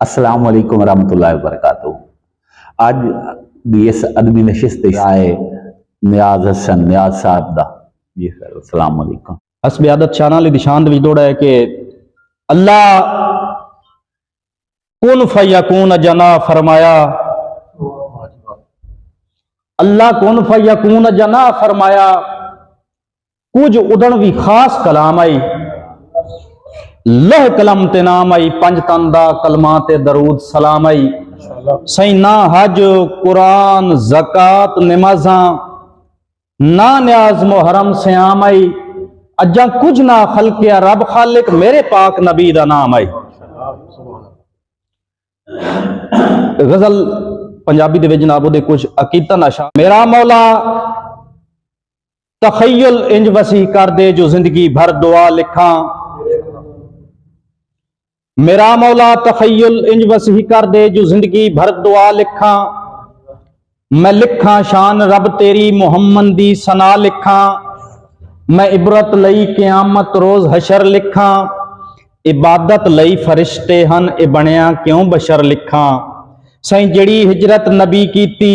अस्सलाम वालेकुम रहमतुल्लाहि व बरकातहू। आज भी इस अदबी नशिस्त आए नियाज हसन नियाज साहब दा। जी सर, अस्सलाम वालेकुम। हसब आदत शाना ली दिशान विच दौड़ा है कि अल्लाह कुन फयकून जना फरमाया, अल्लाह कुन फयकून जना फरमाया, कुछ उदण भी खास कलाम आई, लह कलम ते नाम आई, पंज तन दा कलमा ते दरूद सलाम आई। सही ना हज कुरान ज़कात नमाज़ां ना न्याज मुहर्रम सियाम आई, अजा कुछ ना खलकिया रब खालिक मेरे पाक नबी दा नाम आई। गजल पंजाबी दे विच जनाब दे कुछ अकीदतन अशा। मेरा मौला तखय्युल इंज वसी कर दे जो जिंदगी भर दुआ लिखा, मेरा मौला तखय्युल इंज वसी कर दे जो जिंदगी भर दुआ लिखा। मैं लिखा शान रब तेरी मुहम्मद दी सना लिखा, मैं इबरत लई क़यामत रोज हशर लिखा। इबादत लई फरिश्ते हन ए बनिया क्यों बशर लिखा। सही जड़ी हिजरत नबी कीती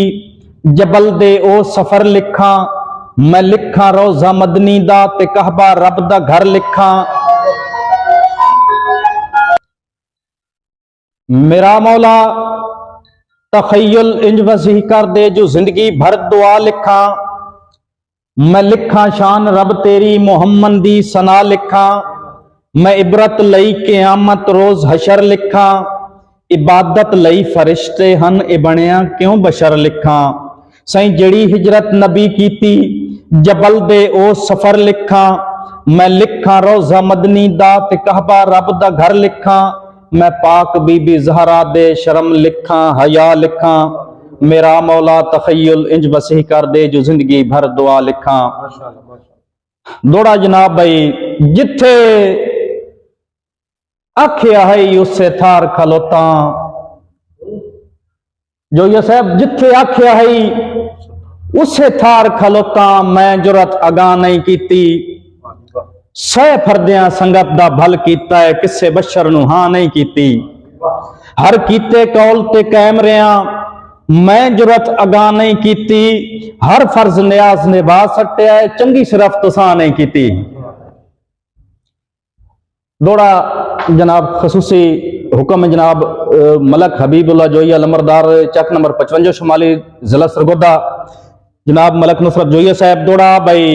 जबल दे ओ सफर लिखा। मैं लिखा रोजा मदनी दा ते कहबा रब दा घर लिखा। मेरा मौला तखय्युल इंज वसी कर दे जो जिंदगी भर दुआ लिखा। मैं लिखा शान रब तेरी मुहम्मद दी सना लिखा। मैं इबरत लई क़यामत रोज हशर लिखा। इबादत लई फरिश्ते हन ए बनिया क्यों बशर लिखा। सही जड़ी हिजरत नबी कीती जबल दे ओ सफर लिखा। मैं लिखा रोजा मदनी दा ते कहबा रब दा घर लिखा। मैं पाक बीबी ज़हरा दे शर्म लिखा हया लिखा। मेरा मौला तखय्युल इंज वसी कर दे जो जिंदगी भर दुआ लिखा। दौड़ा जनाब भाई जिथे आख्या है उससे थार खलोता। जो ये साहब जिथे आख्या है उससे थार खलोता। मैं जुरत अगा नहीं कीती, सह फरदियां संगत दा भल कीता है, किसे बशर नूं हां नहीं कीती। हर कीते कौल ते कायम रहा, मैं जुरत अगा नहीं कीती। हर फर्ज नियाज निभा सटिया है, चंगी सिर्फ तुसां नहीं कीती। दौड़ा जनाब खसूसी हुक्म जनाब मलक हबीबुल्लाह जोइया लमरदार चक नंबर 55 शुमाली जिला सरगोदा जनाब मलक नुसरत जोइया साहब। दौड़ा भाई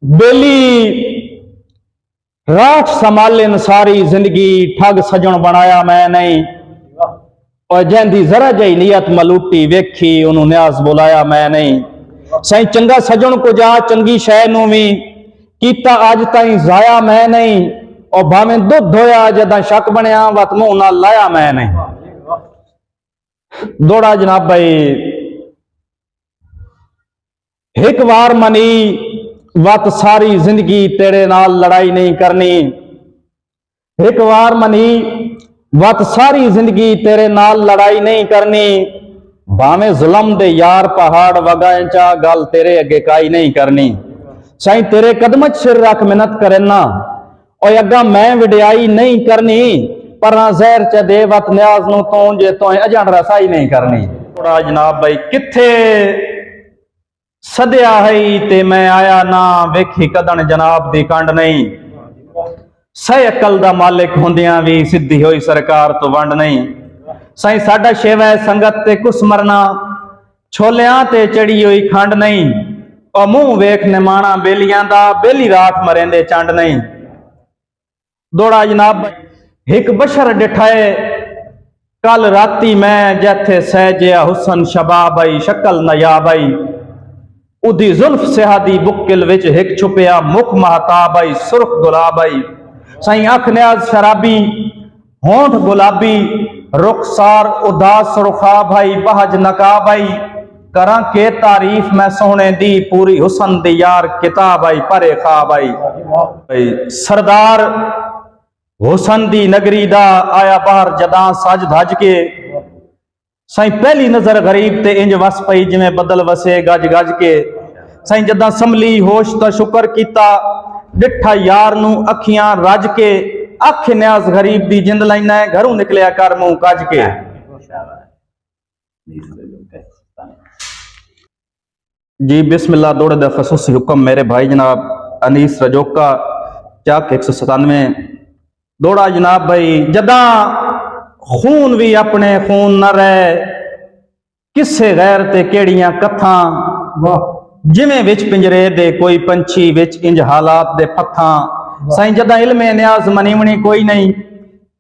बेली राठ संभालन सारी जिंदगी, ठग सजन बनाया मैं नहीं। और जैंदी जरा जही नियत मलूटी वेखी उन्होंने न्याज बुलाया मैं नहीं। सही चंगा सजन को जा चंगी शह नूं वी कीता अज ताईं जाया मैं नहीं। और भावें दुध होया जदा शक बनया वत मुंह नाल लाया मैं नहीं। दौड़ा जनाब भाई एक बार मनी वत सारी जिंदगी तेरे नाल लड़ाई नहीं करनी। एक बार मनी वत सारी जिंदगी तेरे नाल लड़ाई नहीं करनी। भावें जुल्म दे यार पहाड़ वगाए चा गल तेरे अगे काई नहीं करनी। साईं तेरे कदम च सिर रख मिन्नत करना और अगा मैं विड़ाई नहीं करनी। पर जहर च दे वत न्याज नूं तों जे तों अजण रसाई नहीं करनी। थोड़ा जनाब भाई किथे सदया है ते मैं आया ना, वेखी कदन जनाब दी कंड नहीं। सह अकल दा मालिक हुंदियां भी सिद्धि होई सरकार तो वंड नहीं। साईं साडा शेवा है संगत ते कुस मरना, छोलियां ते चढ़ी हुई खंड नहीं। और मुंह वेख निमाणा बेलियां दा, बेली रात मरेंदे चंड नहीं। दौड़ा जनाब एक बशर डिठाए कल राती मैं, जैथे सहजिया हुसन शबाब आई शक्ल नयाब आई। उदी जुल्फ सिहादी बुक्किल विच हिक छुपिया मुख महताब आई सुर्ख गुलाब आई। साईं अख न्याज शराबी होंठ गुलाबी, रुखसार उदास रुखाब आई बहज नकाब आई। करा के तारीफ मैं सोने दी पूरी हुसन दी यार किताब आई परे खाब आई। सरदार हुसन दी नगरी दा आया बाहर जदा सज धज के। साईं पहली नजर गरीब ते इंज वस पई जिवें बदल वसे गज गज के। साईं जदा संभली होश ता शुक्र कीता, डिठा यार नूं अखियां रज के। अख न्याज गरीब दी जिंद लाइना है, घरों निकलिया कर मुंह कज के। जी बिस्मिल्लाह। दौड़े दा खसूसी हुक्म मेरे भाई जनाब अनीस रजोका चाक 197 दौड़ा जनाब भाई। जदा खून भी अपने खून न रहे, किसे गैर ते केड़ियां कथा, जिवें विच पिंजरे दे कोई पंछी विच इंज हालात दे पत्थां। साईं जदा इल्मे न्याज मनीवनी कोई नहीं,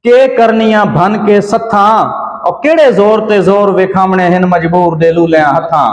के करनियां भन के सत्थां, और केड़े जोर ते जोर विखामने हिन मजबूर दे लूलियां हथां।